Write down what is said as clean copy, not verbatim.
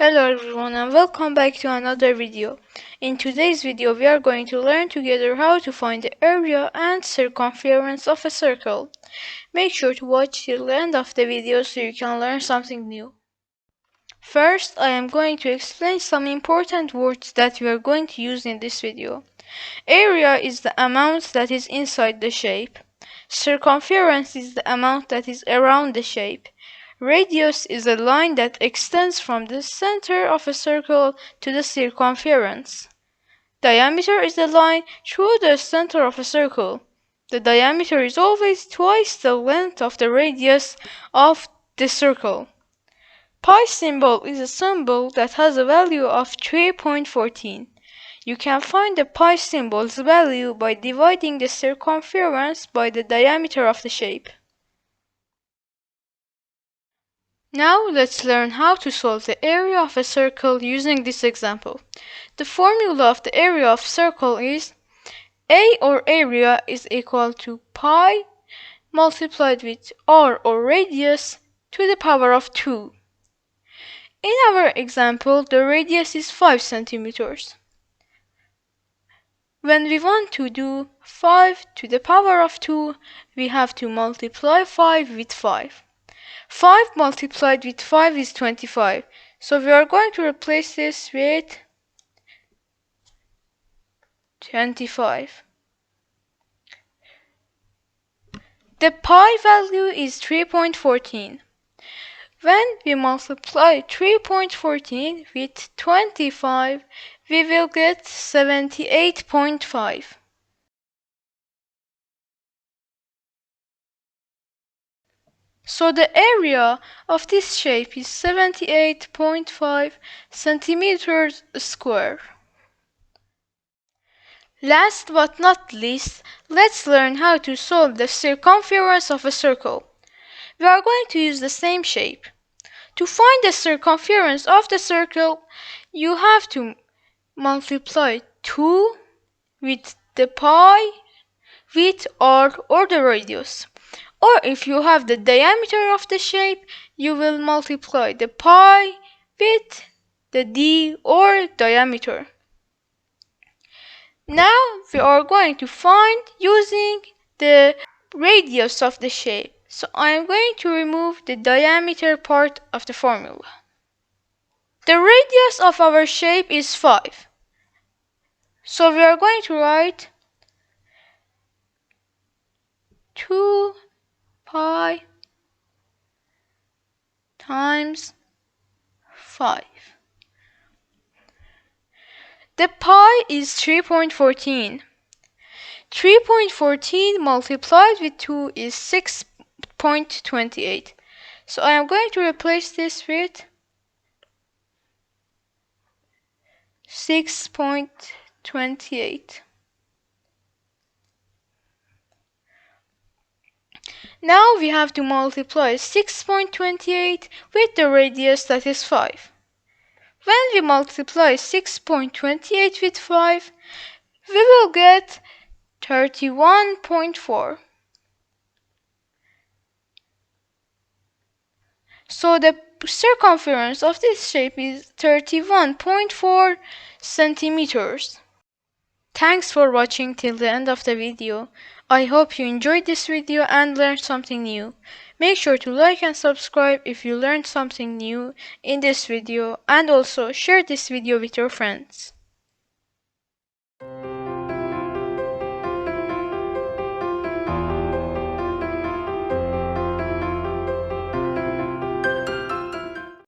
Hello everyone and welcome back to another video. In today's video we are going to learn together how to find the area and circumference of a circle. Make sure to watch till the end of the video so you can learn something new. First, I am going to explain some important words that we are going to use in this video. Area is the amount that is inside the shape. Circumference is the amount that is around the shape. Radius is a line that extends from the center of a circle to the circumference. Diameter is the line through the center of a circle. The diameter is always twice the length of the radius of the circle. Pi symbol is a symbol that has a value of 3.14. You can find the pi symbol's value by dividing the circumference by the diameter of the shape. Now let's learn how to solve the area of a circle using this example. The formula of the area of circle is A or area is equal to pi multiplied with r or radius to the power of 2. In our example, the radius is 5 centimeters. When we want to do 5 to the power of 2, we have to multiply 5 with 5. 5 multiplied with 5 is 25. So we are going to replace this with 25. The pi value is 3.14. When we multiply 3.14 with 25, we will get 78.5. So the area of this shape is 78.5 centimeters square. Last but not least, let's learn how to solve the circumference of a circle. We are going to use the same shape. To find the circumference of the circle, you have to multiply 2 with the pi with r or the radius. Or if you have the diameter of the shape, you will multiply the pi with the d or diameter. Now we are going to find using the radius of the shape. So I am going to remove the diameter part of the formula. The radius of our shape is 5. So we are going to write 2 pi times 5. The pi is 3.14. 3.14 multiplied with 2 is 6.28. So I am going to replace this with 6.28. Now we have to multiply 6.28 with the radius that is 5. When we multiply 6.28 with 5, we will get 31.4. So the circumference of this shape is 31.4 centimeters. Thanks for watching till the end of the video. I hope you enjoyed this video and learned something new. Make sure to like and subscribe if you learned something new in this video, and also share this video with your friends.